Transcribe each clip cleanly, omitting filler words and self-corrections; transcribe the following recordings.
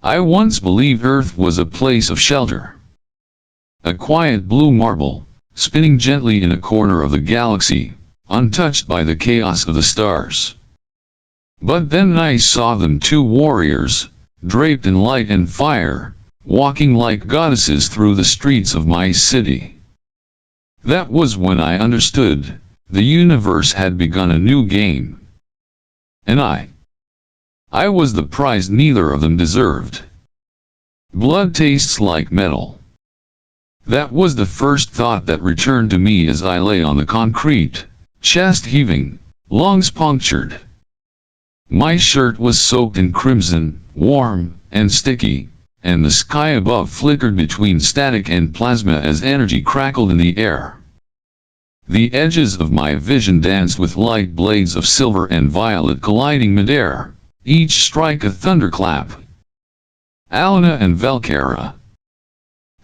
I once believed Earth was a place of shelter. A quiet blue marble, spinning gently in a corner of the galaxy, untouched by the chaos of the stars. But then I saw them, two warriors, draped in light and fire, walking like goddesses through the streets of my city. That was when I understood, the universe had begun a new game. And I was the prize neither of them deserved. Blood tastes like metal. That was the first thought that returned to me as I lay on the concrete, chest heaving, lungs punctured. My shirt was soaked in crimson, warm and sticky, and the sky above flickered between static and plasma as energy crackled in the air. The edges of my vision danced with light blades of silver and violet colliding midair, each strike a thunderclap. Alyna and Velkara.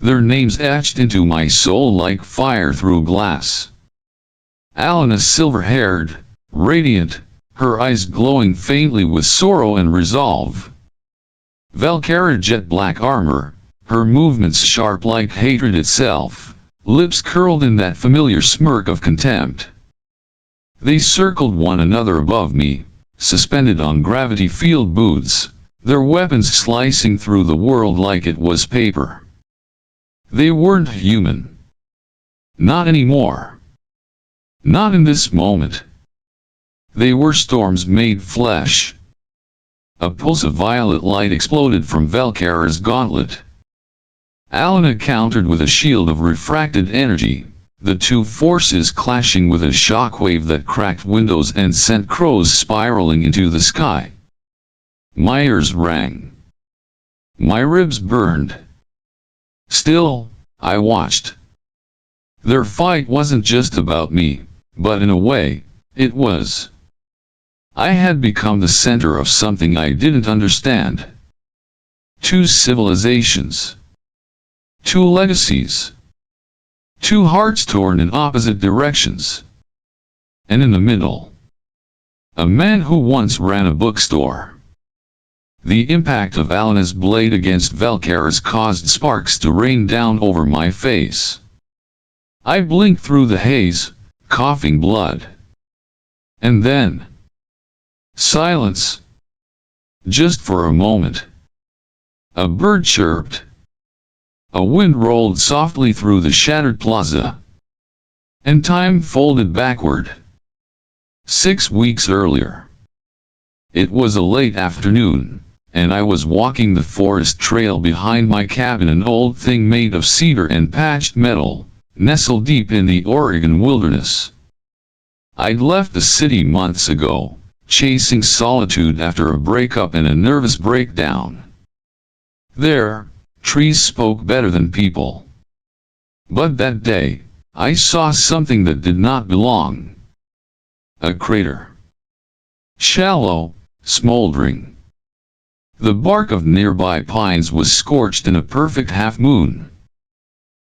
Their names etched into my soul like fire through glass. Alyna silver-haired, radiant, her eyes glowing faintly with sorrow and resolve. Velkara jet-black armor, her movements sharp like hatred itself, lips curled in that familiar smirk of contempt. They circled one another above me, suspended on gravity field boots, their weapons slicing through the world like it was paper. They weren't human. Not anymore. Not in this moment. They were storms made flesh. A pulse of violet light exploded from Velkara's gauntlet. Alyna countered with a shield of refracted energy, the two forces clashing with a shockwave that cracked windows and sent crows spiraling into the sky. My ears rang. My ribs burned. Still, I watched. Their fight wasn't just about me, but in a way, it was. I had become the center of something I didn't understand. Two civilizations. Two legacies. Two hearts torn in opposite directions. And in the middle, a man who once ran a bookstore. The impact of Alyna's blade against Velkara's caused sparks to rain down over my face. I blinked through the haze, coughing blood. And then, silence. Just for a moment. A bird chirped. A wind rolled softly through the shattered plaza. And time folded backward. 6 weeks earlier. It was a late afternoon, and I was walking the forest trail behind my cabin, an old thing made of cedar and patched metal, nestled deep in the Oregon wilderness. I'd left the city months ago, chasing solitude after a breakup and a nervous breakdown. There, trees spoke better than people. But that day, I saw something that did not belong. A crater. Shallow, smoldering. The bark of nearby pines was scorched in a perfect half-moon.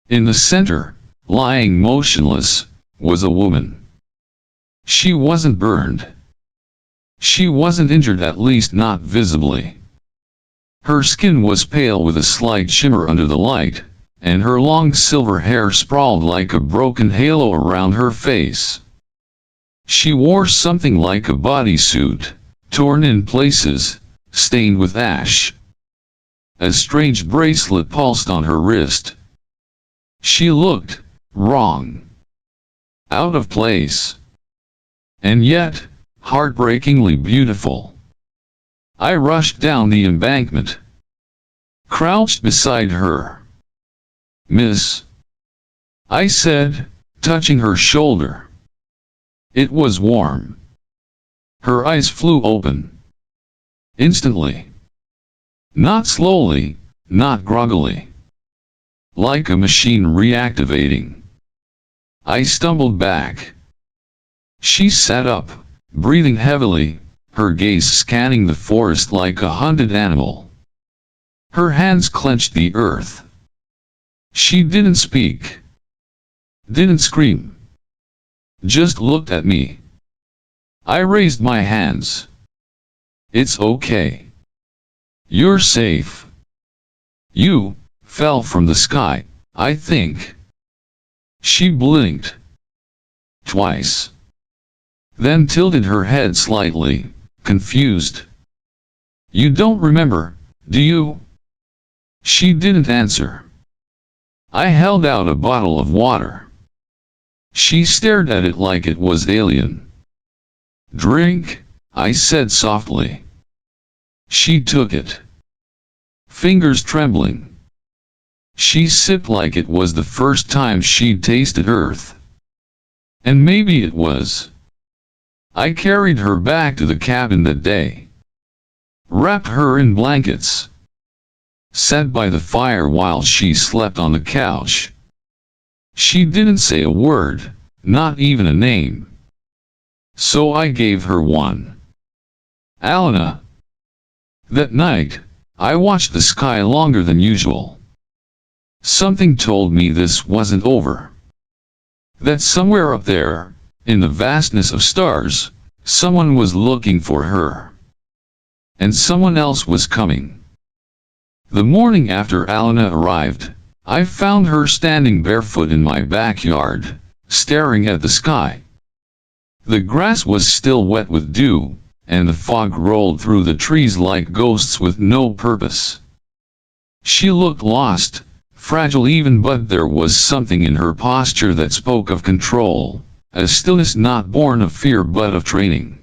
In the center, lying motionless, was a woman. She wasn't burned. She wasn't injured, at least not visibly. Her skin was pale with a slight shimmer under the light, and her long silver hair sprawled like a broken halo around her face. She wore something like a bodysuit, torn in places, stained with ash. A strange bracelet pulsed on her wrist. She looked wrong. Out of place. And yet, heartbreakingly beautiful. I rushed down the embankment. Crouched beside her. "Miss," I said, touching her shoulder. It was warm. Her eyes flew open. Instantly. Not slowly, not groggily. Like a machine reactivating. I stumbled back. She sat up, breathing heavily, her gaze scanning the forest like a hunted animal. Her hands clenched the earth. She didn't speak. Didn't scream. Just looked at me. I raised my hands. "It's okay. You're safe." You fell from the sky, I think. She blinked twice, then tilted her head slightly, confused. You don't remember, do you? She didn't answer. I held out a bottle of water. She stared at it like it was alien. Drink, I said softly. She took it, fingers trembling. She sipped like it was the first time she'd tasted Earth. And maybe it was. I carried her back to the cabin that day, wrapped her in blankets, sat by the fire while she slept on the couch. She didn't say a word, not even a name. So I gave her one. Alyna. That night, I watched the sky longer than usual. Something told me this wasn't over. That somewhere up there, in the vastness of stars, someone was looking for her. And someone else was coming. The morning after Alyna arrived, I found her standing barefoot in my backyard, staring at the sky. The grass was still wet with dew, and the fog rolled through the trees like ghosts with no purpose. She looked lost, fragile even, but there was something in her posture that spoke of control, a stillness not born of fear but of training.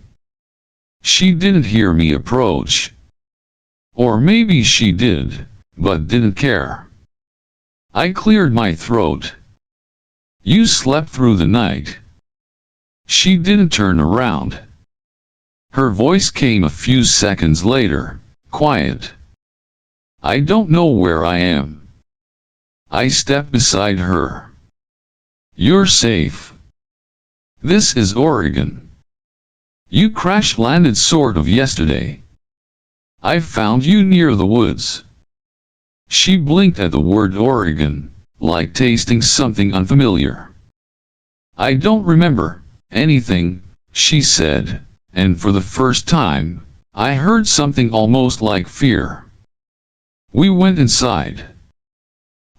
She didn't hear me approach. Or maybe she did, but didn't care. I cleared my throat. You slept through the night. She didn't turn around. Her voice came a few seconds later, quiet. I don't know where I am. I stepped beside her. You're safe. This is Oregon. You crash-landed sort of yesterday. I found you near the woods. She blinked at the word Oregon, like tasting something unfamiliar. I don't remember anything, she said, and for the first time, I heard something almost like fear. We went inside.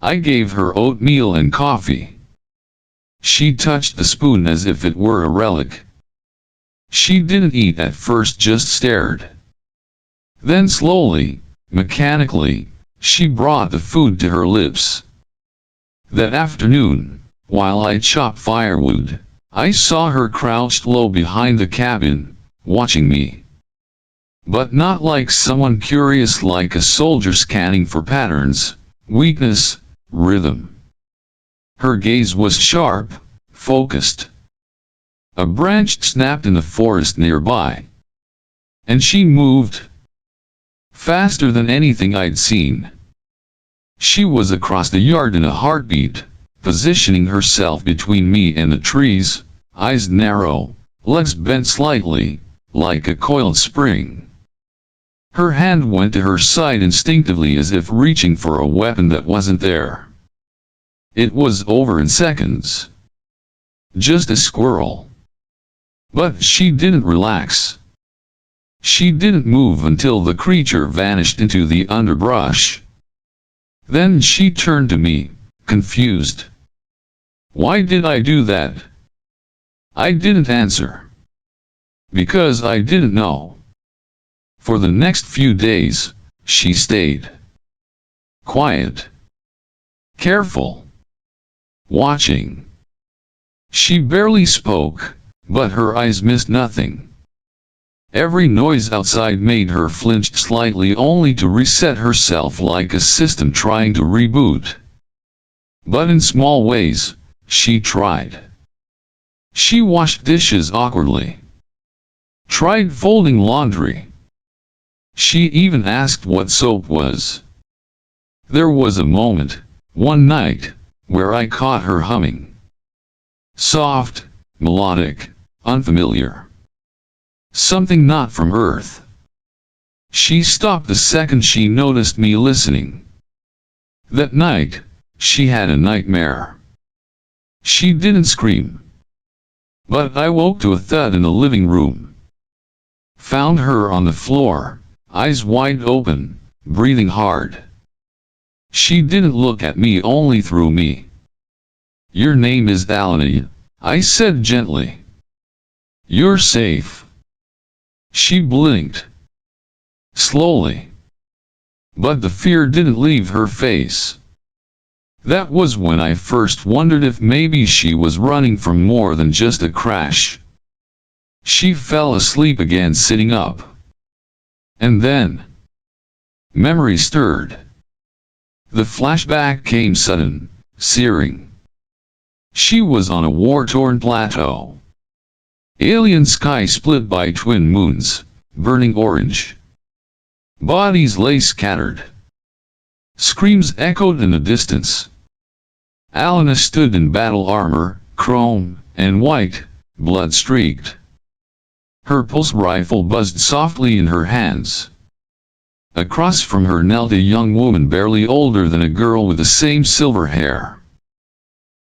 I gave her oatmeal and coffee. She touched the spoon as if it were a relic. She didn't eat at first, just stared. Then slowly, mechanically, she brought the food to her lips. That afternoon, while I chopped firewood, I saw her crouched low behind the cabin, watching me. But not like someone curious, like a soldier scanning for patterns, weakness, rhythm. Her gaze was sharp, focused. A branch snapped in the forest nearby. And she moved. Faster than anything I'd seen. She was across the yard in a heartbeat, positioning herself between me and the trees, eyes narrow, legs bent slightly, like a coiled spring. Her hand went to her side instinctively, as if reaching for a weapon that wasn't there. It was over in seconds. Just a squirrel. But she didn't relax. She didn't move until the creature vanished into the underbrush. Then she turned to me, confused. Why did I do that? I didn't answer. Because I didn't know. For the next few days, she stayed. Quiet. Careful. Watching. She barely spoke, but her eyes missed nothing. Every noise outside made her flinch slightly, only to reset herself like a system trying to reboot. But in small ways, she tried. She washed dishes awkwardly. Tried folding laundry. She even asked what soap was. There was a moment, one night, where I caught her humming. Soft, melodic, unfamiliar. Something not from Earth. She stopped the second she noticed me listening. That night, she had a nightmare. She didn't scream. But I woke to a thud in the living room. Found her on the floor, eyes wide open, breathing hard. She didn't look at me, only through me. "Your name is Alyna," I said gently. "You're safe." She blinked. Slowly. But the fear didn't leave her face. That was when I first wondered if maybe she was running from more than just a crash. She fell asleep again, sitting up. And then memory stirred. The flashback came sudden, searing. She was on a war-torn plateau. Alien sky split by twin moons, burning orange. Bodies lay scattered. Screams echoed in the distance. Alyna stood in battle armor, chrome and white, blood-streaked. Her pulse rifle buzzed softly in her hands. Across from her knelt a young woman barely older than a girl with the same silver hair.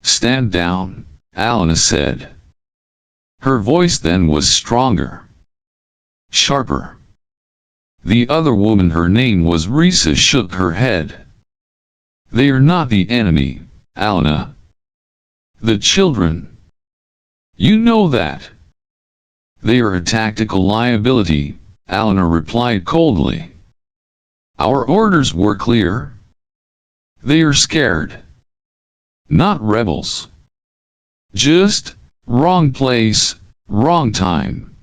"Stand down," Alyna said. Her voice then was stronger. Sharper. The other woman, her name was Risa, shook her head. "They are not the enemy, Alyna. The children. You know that." "They are a tactical liability," Alyna replied coldly. "Our orders were clear. They are scared. Not rebels. Just wrong place, wrong time."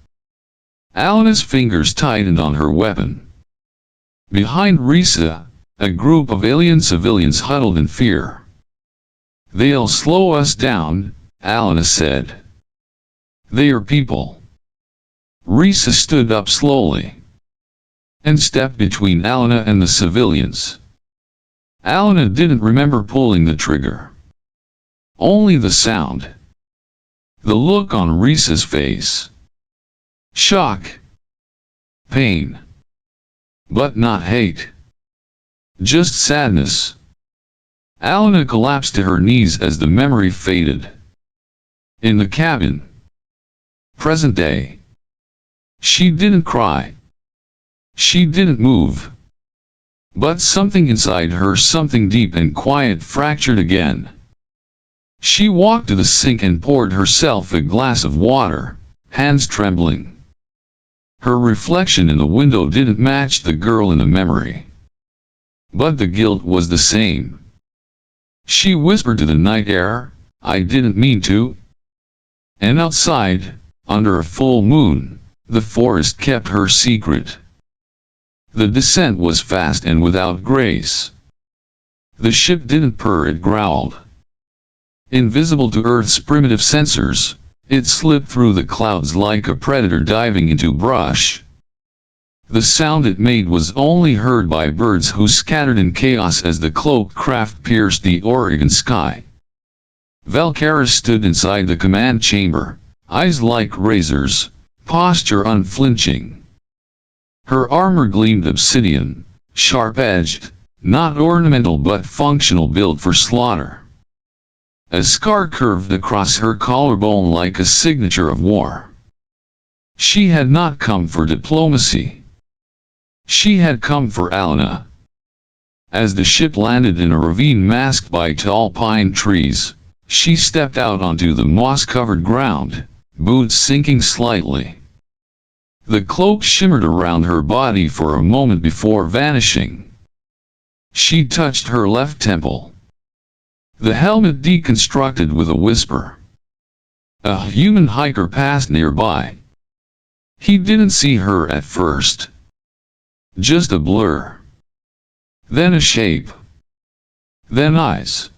Alyna's fingers tightened on her weapon. Behind Risa, a group of alien civilians huddled in fear. "They'll slow us down," Alyna said. "They are people." Risa stood up slowly and stepped between Alyna and the civilians. Alyna didn't remember pulling the trigger. Only the sound. The look on Risa's face. Shock. Pain. But not hate. Just sadness. Alyna collapsed to her knees as the memory faded. In the cabin. Present day. She didn't cry. She didn't move. But something inside her, something deep and quiet, fractured again. She walked to the sink and poured herself a glass of water, hands trembling. Her reflection in the window didn't match the girl in the memory. But the guilt was the same. She whispered to the night air, "I didn't mean to." And outside, under a full moon, the forest kept her secret. The descent was fast and without grace. The ship didn't purr, it growled. Invisible to Earth's primitive sensors, it slipped through the clouds like a predator diving into brush. The sound it made was only heard by birds who scattered in chaos as the cloaked craft pierced the Oregon sky. Velkara stood inside the command chamber, eyes like razors, posture unflinching. Her armor gleamed obsidian, sharp-edged, not ornamental but functional, built for slaughter. A scar curved across her collarbone like a signature of war. She had not come for diplomacy. She had come for Alyna. As the ship landed in a ravine masked by tall pine trees, she stepped out onto the moss-covered ground, boots sinking slightly. The cloak shimmered around her body for a moment before vanishing. She touched her left temple. The helmet deconstructed with a whisper. A human hiker passed nearby. He didn't see her at first. Just a blur. Then a shape. Then eyes.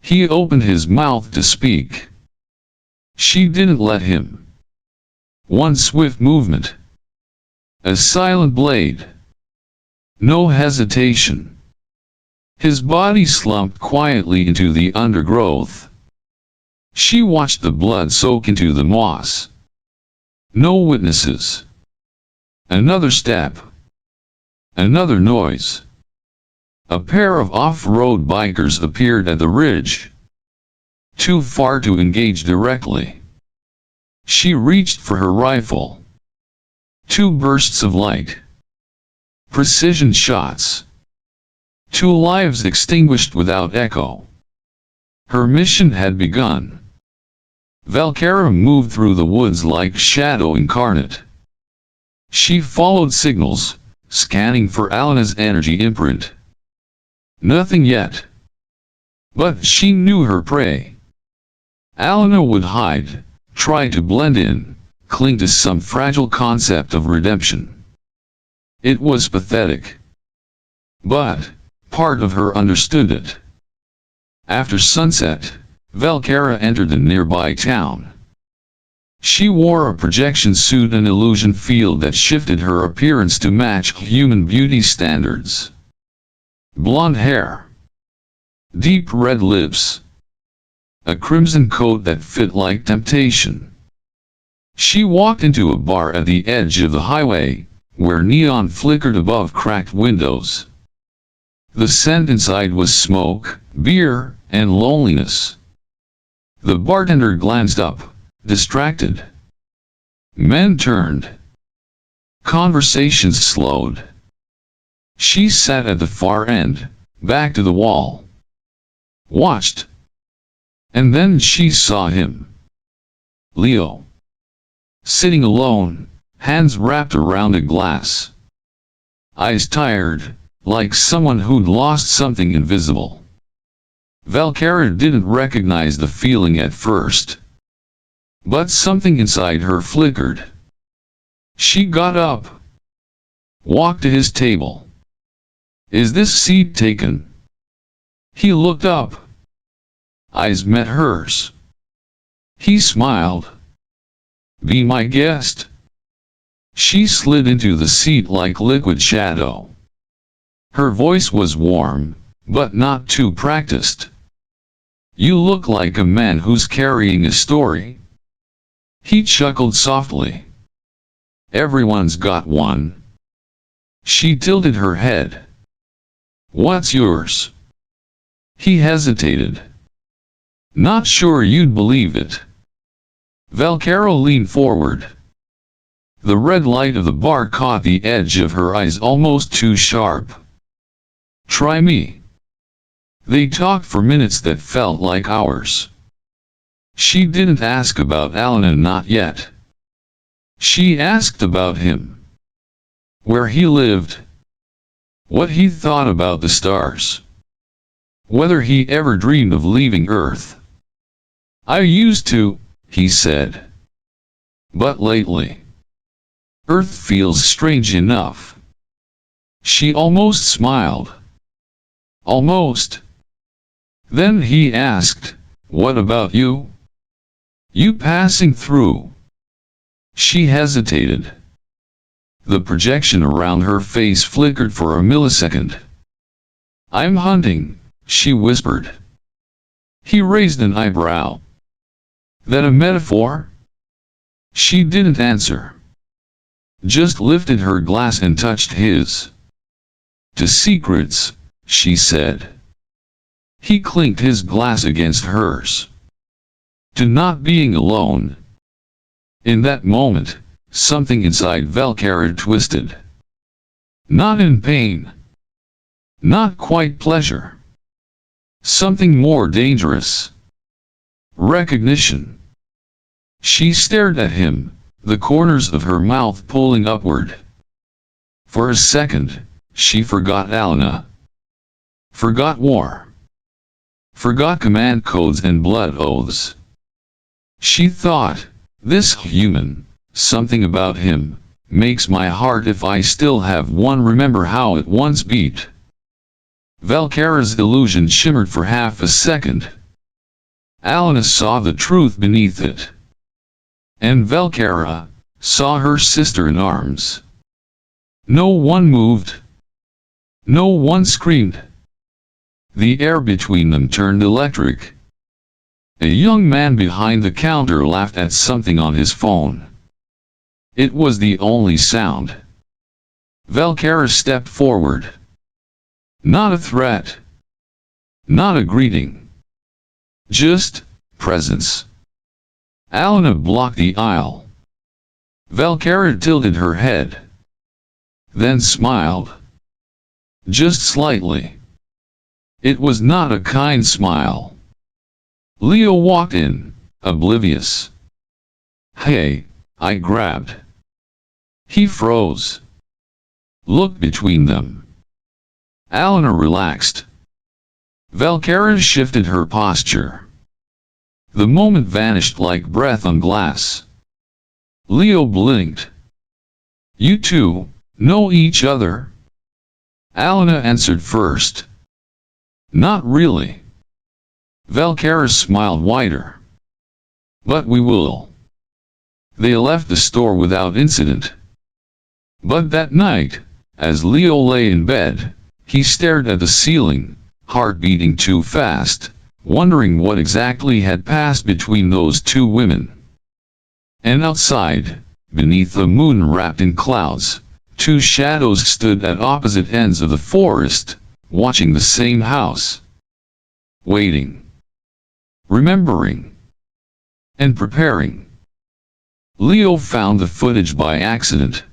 He opened his mouth to speak. She didn't let him. One swift movement. A silent blade. No hesitation. His body slumped quietly into the undergrowth. She watched the blood soak into the moss. No witnesses. Another step. Another noise. A pair of off-road bikers appeared at the ridge. Too far to engage directly. She reached for her rifle. 2 bursts of light. Precision shots. 2 lives extinguished without echo. Her mission had begun. Velkara moved through the woods like shadow incarnate. She followed signals, scanning for Alyna's energy imprint. Nothing yet. But she knew her prey. Alyna would hide, try to blend in, cling to some fragile concept of redemption. It was pathetic. But part of her understood it. After sunset, Velkara entered the nearby town. She wore a projection suit and illusion field that shifted her appearance to match human beauty standards. Blonde hair. Deep red lips. A crimson coat that fit like temptation. She walked into a bar at the edge of the highway, where neon flickered above cracked windows. The scent inside was smoke, beer, and loneliness. The bartender glanced up, distracted. Men turned. Conversations slowed. She sat at the far end, back to the wall. Watched. And then she saw him. Leo. Sitting alone, hands wrapped around a glass. Eyes tired, like someone who'd lost something invisible. Velkara didn't recognize the feeling at first. But something inside her flickered. She got up. Walked to his table. Is this seat taken? He looked up. Eyes met hers. He smiled. Be my guest. She slid into the seat like liquid shadow. Her voice was warm, but not too practiced. You look like a man who's carrying a story. He chuckled softly. Everyone's got one. She tilted her head. What's yours? He hesitated. Not sure you'd believe it. Velkara leaned forward. The red light of the bar caught the edge of her eyes almost too sharp. Try me. They talked for minutes that felt like hours. She didn't ask about Alyna, not yet. She asked about him. Where he lived. What he thought about the stars. Whether he ever dreamed of leaving Earth. I used to, he said. But lately, Earth feels strange enough. She almost smiled. Almost. Then he asked, what about you? You passing through? She hesitated. The projection around her face flickered for a millisecond. I'm hunting, she whispered. He raised an eyebrow. That a metaphor? She didn't answer. Just lifted her glass and touched his. To secrets, she said. He clinked his glass against hers. To not being alone. In that moment, something inside Velkara twisted. Not in pain. Not quite pleasure. Something more dangerous. Recognition. She stared at him, the corners of her mouth pulling upward. For a second, she forgot Alyna. Forgot war. Forgot command codes and blood oaths. She thought, this human, something about him, makes my heart if I still have one remember how it once beat. Velkara's illusion shimmered for half a second. Alyna saw the truth beneath it. And Velkara saw her sister in arms. No one moved. No one screamed. The air between them turned electric. A young man behind the counter laughed at something on his phone. It was the only sound. Velkara stepped forward. Not a threat. Not a greeting. Just presence. Alyna blocked the aisle. Velkara tilted her head. Then smiled. Just slightly. It was not a kind smile. Leo walked in, oblivious. "Hey," I grabbed. He froze. Looked between them. Alyna relaxed. Velkara shifted her posture. The moment vanished like breath on glass. Leo blinked. "You two know each other?" Alyna answered first. "Not really." Velkara smiled wider. "But we will." They left the store without incident. But that night, as Leo lay in bed, he stared at the ceiling, heart beating too fast, wondering what exactly had passed between those two women. And outside, beneath the moon wrapped in clouds, two shadows stood at opposite ends of the forest, watching the same house. Waiting. Remembering. And preparing. Leo found the footage by accident.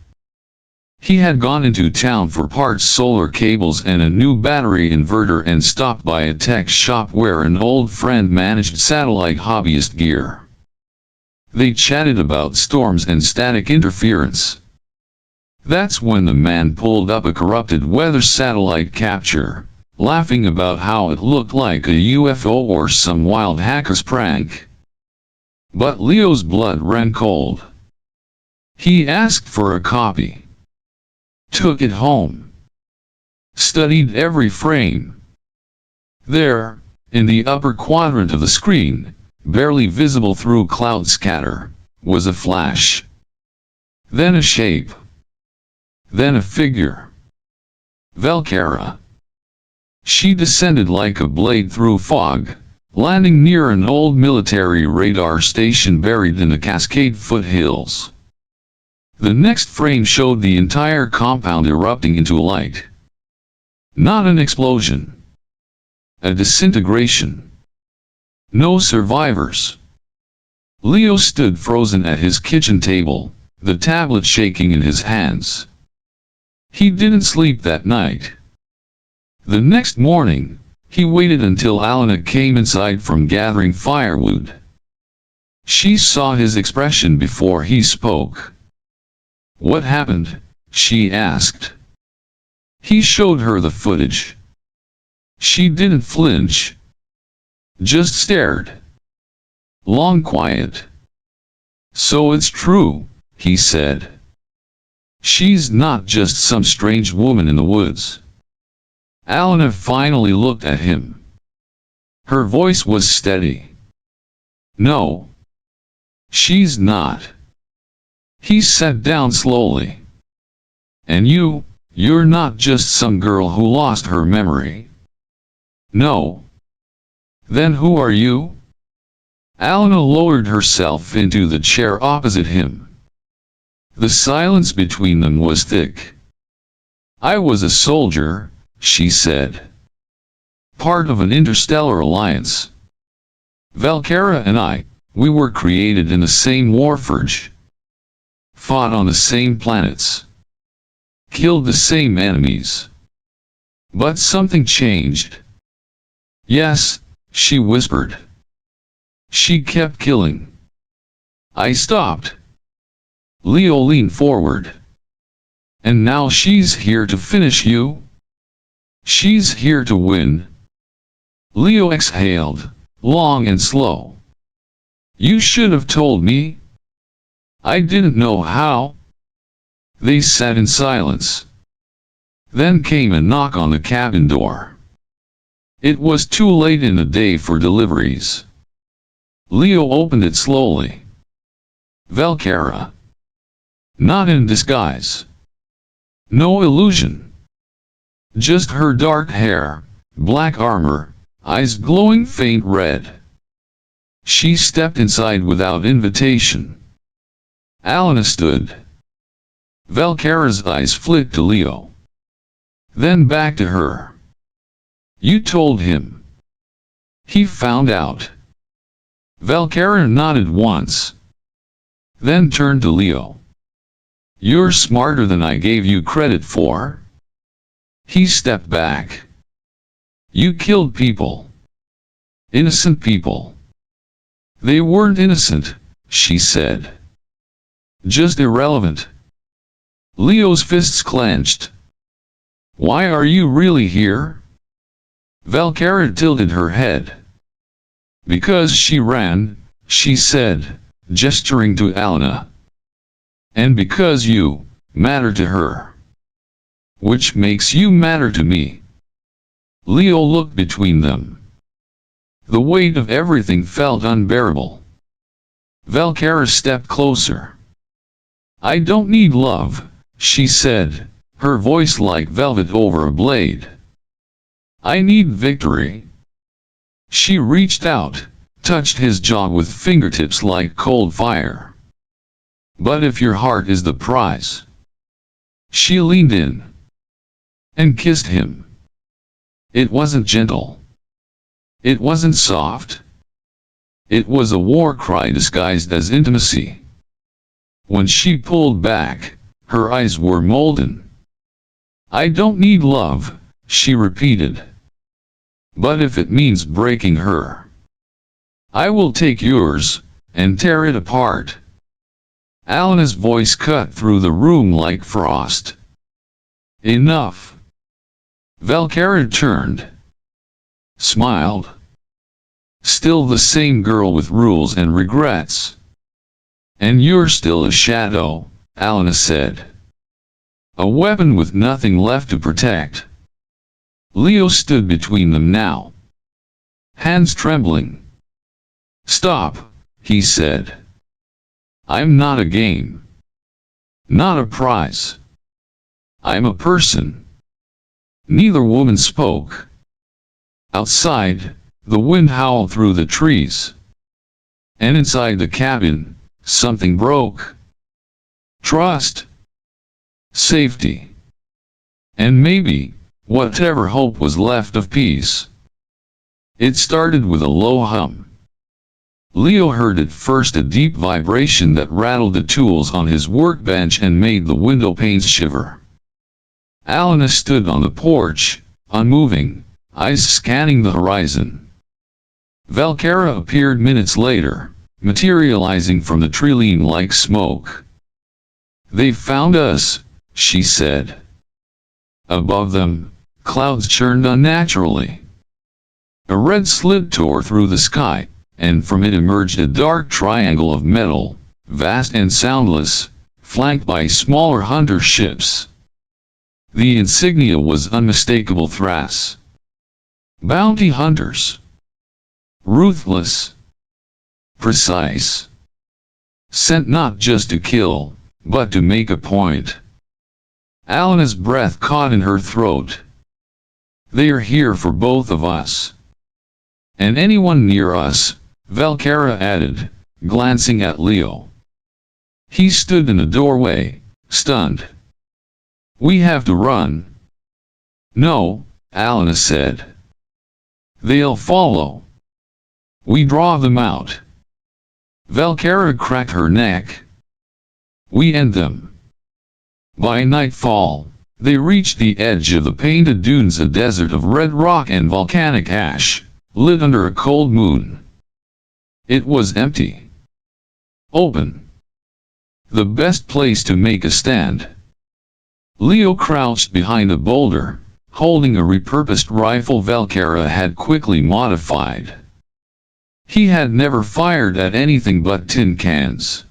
He had gone into town for parts, solar cables and a new battery inverter, and stopped by a tech shop where an old friend managed satellite hobbyist gear. They chatted about storms and static interference. That's when the man pulled up a corrupted weather satellite capture, laughing about how it looked like a UFO or some wild hacker's prank. But Leo's blood ran cold. He asked for a copy. Took it home. Studied every frame. There, in the upper quadrant of the screen, barely visible through cloud scatter, was a flash. Then a shape. Then a figure. Velkara. She descended like a blade through fog, landing near an old military radar station buried in the Cascade foothills. The next frame showed the entire compound erupting into light. Not an explosion. A disintegration. No survivors. Leo stood frozen at his kitchen table, the tablet shaking in his hands. He didn't sleep that night. The next morning, he waited until Alyna came inside from gathering firewood. She saw his expression before he spoke. "What happened?" she asked. He showed her the footage. She didn't flinch. Just stared. Long quiet. "So it's true," he said. "She's not just some strange woman in the woods." Alyna finally looked at him. Her voice was steady. "No. She's not." He sat down slowly. "And you're not just some girl who lost her memory." "No." "Then who are you?" Alyna lowered herself into the chair opposite him. The silence between them was thick. "I was a soldier," she said. "Part of an interstellar alliance. Velkara and we were created in the same warforge. Fought on the same planets. Killed the same enemies. But something changed." "Yes," she whispered. "She kept killing. I stopped." Leo leaned forward. "And now she's here to finish you? She's here to win." Leo exhaled, long and slow. "You should have told me. I didn't know how." They sat in silence. Then came a knock on the cabin door. It was too late in the day for deliveries. Leo opened it slowly. Velkara. Not in disguise. No illusion. Just her dark hair, black armor, eyes glowing faint red. She stepped inside without invitation. Alyna stood. Velkara's eyes flicked to Leo. Then back to her. "You told him." "He found out." Velkara nodded once. Then turned to Leo. "You're smarter than I gave you credit for." He stepped back. You killed people. Innocent people. They weren't innocent, she said. Just irrelevant. Leo's fists clenched. Why are you really here? Velkara tilted her head. Because she ran, she said, gesturing to Alyna. And because you matter to her. Which makes you matter to me. Leo looked between them. The weight of everything felt unbearable. Velkara stepped closer. I don't need love, she said, her voice like velvet over a blade. I need victory. She reached out, touched his jaw with fingertips like cold fire. But if your heart is the prize. She leaned in and kissed him. It wasn't gentle. It wasn't soft. It was a war cry disguised as intimacy. When she pulled back, her eyes were molten. I don't need love, she repeated. But if it means breaking her, I will take yours and tear it apart. Alyna's voice cut through the room like frost. Enough. Velkara turned. Smiled. Still the same girl with rules and regrets. And you're still a shadow, Alyna said. A weapon with nothing left to protect. Leo stood between them now. Hands trembling. Stop, he said. I'm not a game. Not a prize. I'm a person. Neither woman spoke. Outside, the wind howled through the trees. And inside the cabin, something broke. Trust. Safety. And maybe, whatever hope was left of peace. It started with a low hum. Leo heard at first a deep vibration that rattled the tools on his workbench and made the window panes shiver. Alyna stood on the porch, unmoving, eyes scanning the horizon. Velkara appeared minutes later, materializing from the tree like smoke. They found us, she said. Above them, clouds churned unnaturally. A red slit tore through the sky, and from it emerged a dark triangle of metal, vast and soundless, flanked by smaller hunter ships. The insignia was unmistakable Thras. Bounty hunters. Ruthless. Precise. Sent not just to kill, but to make a point. Alyna's breath caught in her throat. They are here for both of us. And anyone near us, Velkara added, glancing at Leo. He stood in the doorway, stunned. We have to run. No, Alyna said. They'll follow. We draw them out. Velkara cracked her neck. We end them. By nightfall, they reached the edge of the painted dunes, a desert of red rock and volcanic ash, lit under a cold moon. It was empty. Open. The best place to make a stand. Leo crouched behind a boulder, holding a repurposed rifle Velkara had quickly modified. He had never fired at anything but tin cans.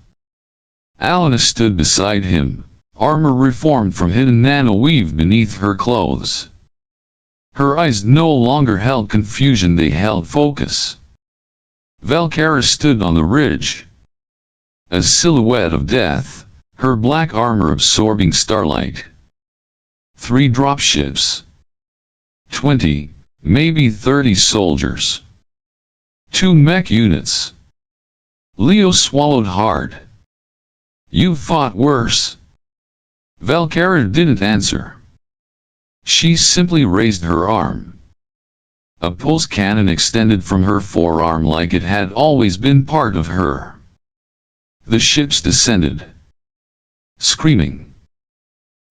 Alyna stood beside him, armor reformed from hidden nanoweave beneath her clothes. Her eyes no longer held confusion, they held focus. Velkara stood on the ridge. A silhouette of death, her black armor absorbing starlight. 3 dropships. 20, maybe 30 soldiers. 2 mech units. Leo swallowed hard. You fought worse. Velkara didn't answer. She simply raised her arm. A pulse cannon extended from her forearm like it had always been part of her. The ships descended. Screaming.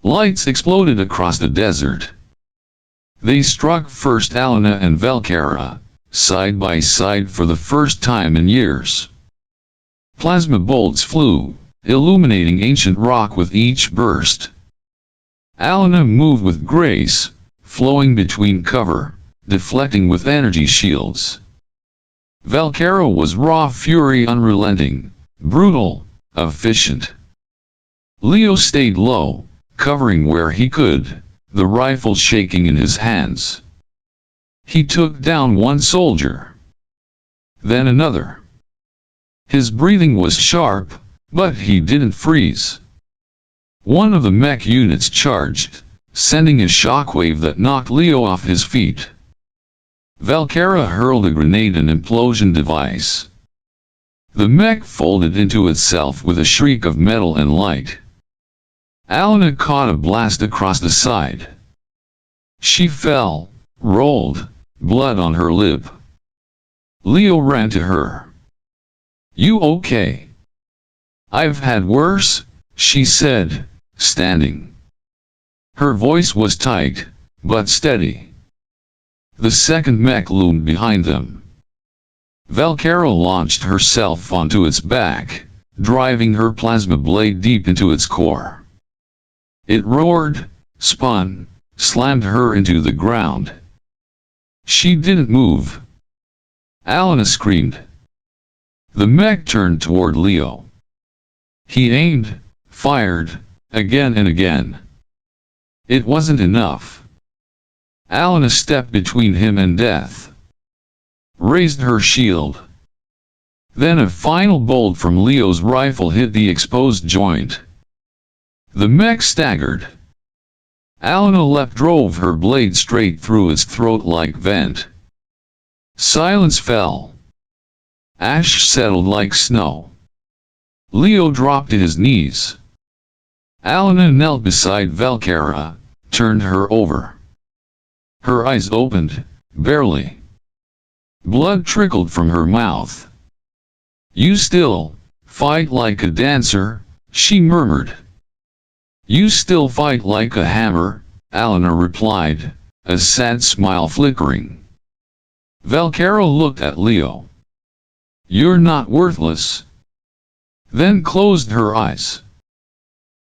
Lights exploded across the desert. They struck first Alyna and Velkara, side by side for the first time in years. Plasma bolts flew, illuminating ancient rock with each burst. Alyna moved with grace, flowing between cover, deflecting with energy shields. Velkara was raw fury, unrelenting, brutal, efficient. Leo stayed low, covering where he could, the rifle shaking in his hands. He took down one soldier, then another. His breathing was sharp, but he didn't freeze. One of the mech units charged, sending a shockwave that knocked Leo off his feet. Velkara hurled a grenade, an implosion device. The mech folded into itself with a shriek of metal and light. Alyna caught a blast across the side. She fell, rolled, blood on her lip. Leo ran to her. "You okay?" "I've had worse," she said, standing. Her voice was tight, but steady. The second mech loomed behind them. Velkara launched herself onto its back, driving her plasma blade deep into its core. It roared, spun, slammed her into the ground. She didn't move. Alyna screamed. The mech turned toward Leo. He aimed, fired, again and again. It wasn't enough. Alyna stepped between him and death. Raised her shield. Then a final bolt from Leo's rifle hit the exposed joint. The mech staggered. Alyna leapt, drove her blade straight through its throat-like vent. Silence fell. Ash settled like snow. Leo dropped to his knees. Alyna knelt beside Velkara, turned her over. Her eyes opened, barely. Blood trickled from her mouth. "You still fight like a dancer," she murmured. "You still fight like a hammer," Alyna replied, a sad smile flickering. Velkara looked at Leo. "You're not worthless." Then closed her eyes.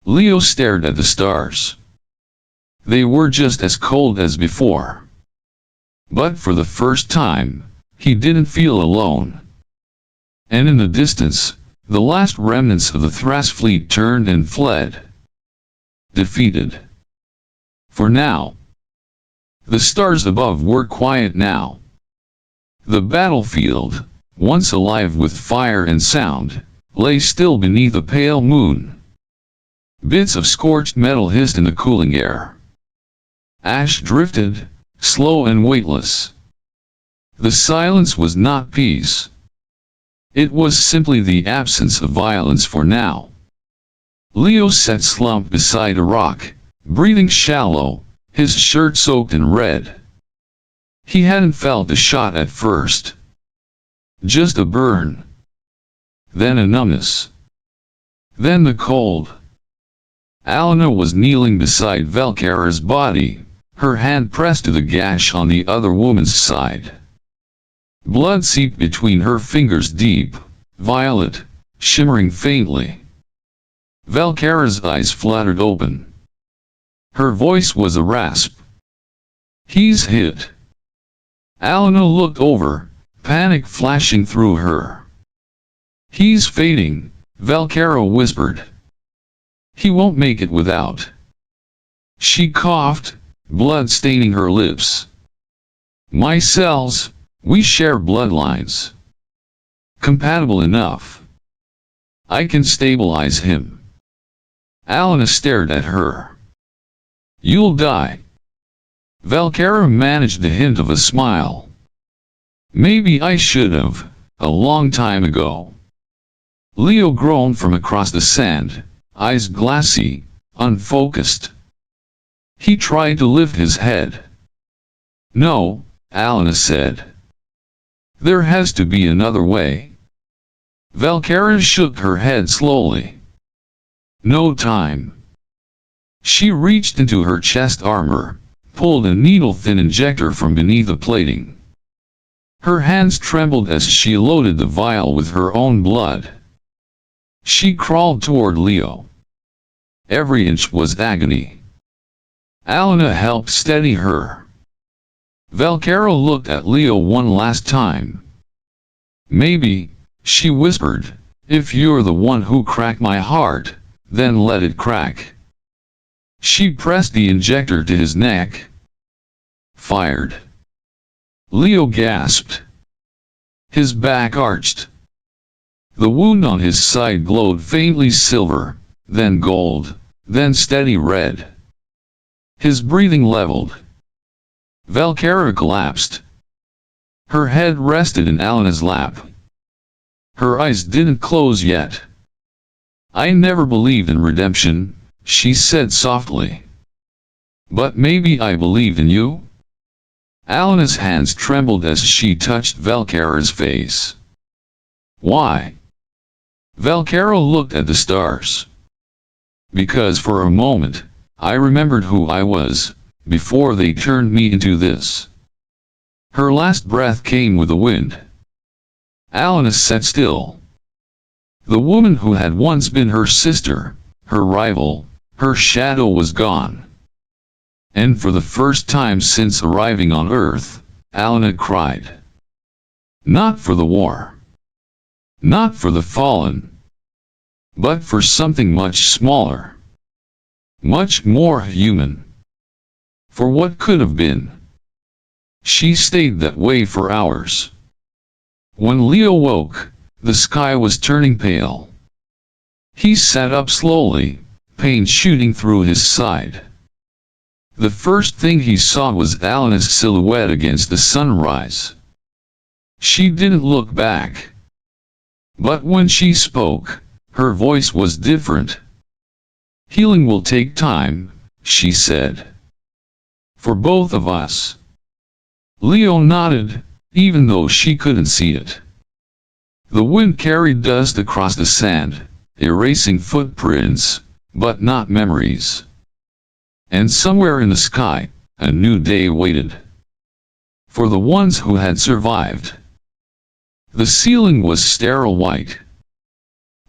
Leo stared at the stars. They were just as cold as before. But for the first time, he didn't feel alone. And in the distance, the last remnants of the Thras fleet turned and fled. Defeated. For now. The stars above were quiet now. The battlefield, once alive with fire and sound, lay still beneath a pale moon. Bits of scorched metal hissed in the cooling air. Ash drifted, slow and weightless. The silence was not peace. It was simply the absence of violence for now. Leo sat slumped beside a rock, breathing shallow, his shirt soaked in red. He hadn't felt a shot at first. Just a burn. Then a numbness. Then the cold. Alyna was kneeling beside Velkara's body, her hand pressed to the gash on the other woman's side. Blood seeped between her fingers, deep, violet, shimmering faintly. Velkara's eyes fluttered open. Her voice was a rasp. "He's hit." Alyna looked over, panic flashing through her. "He's fading," Velkara whispered. "He won't make it without." She coughed, blood staining her lips. "My cells, we share bloodlines. Compatible enough. I can stabilize him." Alyna stared at her. "You'll die." Velkara managed a hint of a smile. "Maybe I should have, a long time ago." Leo groaned from across the sand, eyes glassy, unfocused. He tried to lift his head. "No," Alyna said. "There has to be another way." Velkara shook her head slowly. "No time." She reached into her chest armor, pulled a needle-thin injector from beneath the plating. Her hands trembled as she loaded the vial with her own blood. She crawled toward Leo. Every inch was agony. Alyna helped steady her. Velkara looked at Leo one last time. "Maybe," she whispered, "if you're the one who cracked my heart, then let it crack." She pressed the injector to his neck. Fired. Leo gasped. His back arched. The wound on his side glowed faintly silver, then gold, then steady red. His breathing leveled. Velkara collapsed. Her head rested in Alyna's lap. Her eyes didn't close yet. "I never believed in redemption," she said softly. "But maybe I believe in you?" Alyna's hands trembled as she touched Velkara's face. "Why?" Velkara looked at the stars. "Because for a moment, I remembered who I was, before they turned me into this." Her last breath came with the wind. Alyna sat still. The woman who had once been her sister, her rival, her shadow was gone. And for the first time since arriving on Earth, Alyna cried. Not for the war. Not for the fallen. But for something much smaller. Much more human. For what could have been. She stayed that way for hours. When Leo woke, the sky was turning pale. He sat up slowly, pain shooting through his side. The first thing he saw was Alyna's silhouette against the sunrise. She didn't look back. But when she spoke, her voice was different. "Healing will take time," she said. "For both of us." Leo nodded, even though she couldn't see it. The wind carried dust across the sand, erasing footprints, but not memories. And somewhere in the sky, a new day waited. For the ones who had survived. The ceiling was sterile white.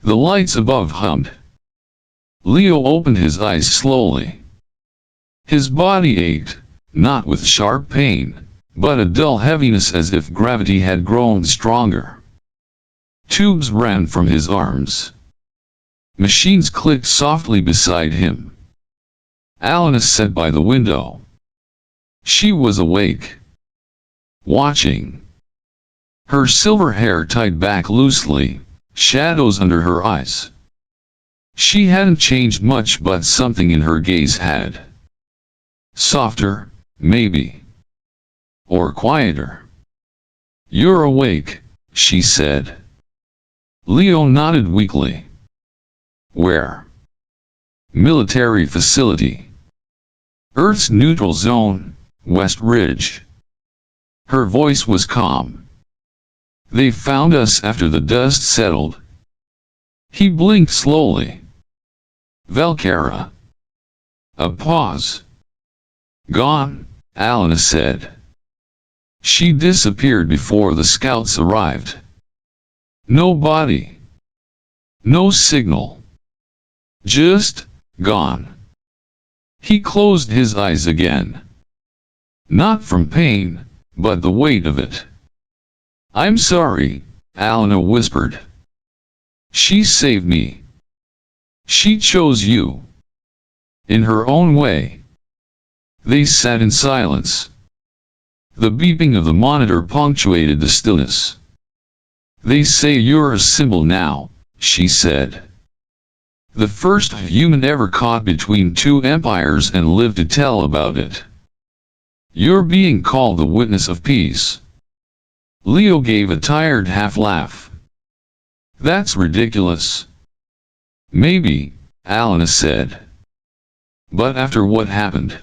The lights above hummed. Leo opened his eyes slowly. His body ached, not with sharp pain, but a dull heaviness as if gravity had grown stronger. Tubes ran from his arms. Machines clicked softly beside him. Alyna sat by the window. She was awake. Watching. Her silver hair tied back loosely, shadows under her eyes. She hadn't changed much, but something in her gaze had. Softer, maybe. Or quieter. "You're awake," she said. Leo nodded weakly. "Where?" "Military facility. Earth's neutral zone, West Ridge." Her voice was calm. "They found us after the dust settled." He blinked slowly. "Velkara." A pause. "Gone," Alyna said. She disappeared before the scouts arrived. No body. No signal. Just gone. He closed his eyes again. Not from pain, but the weight of it. "I'm sorry," Alyna whispered. "She saved me. She chose you." In her own way. They sat in silence. The beeping of the monitor punctuated the stillness. "They say you're a symbol now," she said. "The first human ever caught between two empires and lived to tell about it. You're being called the witness of peace." Leo gave a tired half-laugh. "That's ridiculous." "Maybe," Alyna said. "But after what happened,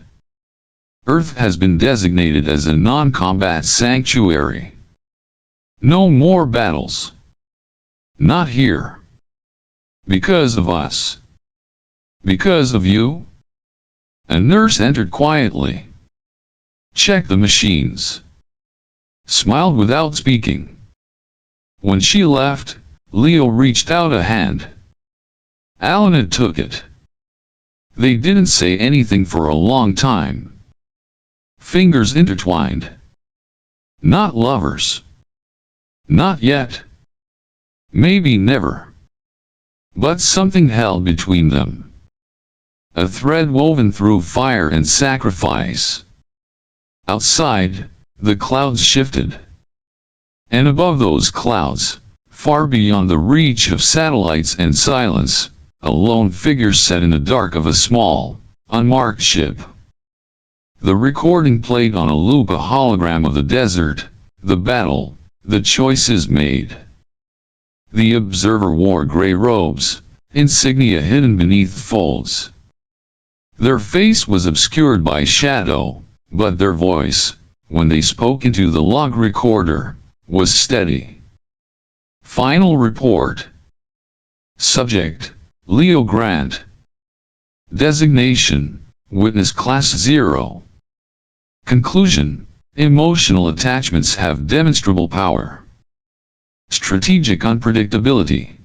Earth has been designated as a non-combat sanctuary. No more battles. Not here. Because of us. Because of you?" A nurse entered quietly. checked the machines, smiled without speaking. When she left, Leo reached out a hand. Alyna took it. They didn't say anything for a long time. Fingers intertwined. Not lovers. Not yet. Maybe never. But something held between them. A thread woven through fire and sacrifice. Outside, the clouds shifted. And above those clouds, far beyond the reach of satellites and silence, a lone figure sat in the dark of a small, unmarked ship. The recording played on a loop a hologram of the desert, the battle, the choices made. The observer wore gray robes, insignia hidden beneath folds. Their face was obscured by shadow, but their voice, when they spoke into the log recorder, was steady. Final report. Subject: Leo Grant. Designation: Witness Class 0. Conclusion: Emotional attachments have demonstrable power. Strategic unpredictability.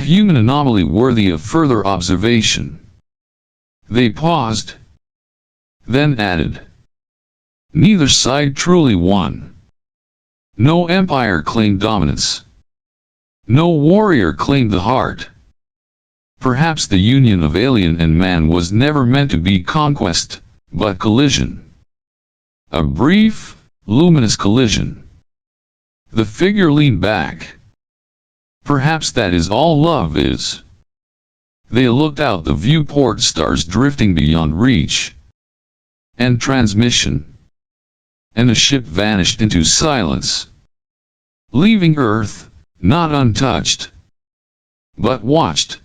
Human anomaly worthy of further observation. They paused, then added. Neither side truly won. No empire claimed dominance. No warrior claimed the heart. Perhaps the union of alien and man was never meant to be conquest, but collision. A brief, luminous collision. The figure leaned back. Perhaps that is all love is. They looked out the viewport, stars drifting beyond reach. And transmission. And the ship vanished into silence. Leaving Earth, not untouched, but watched.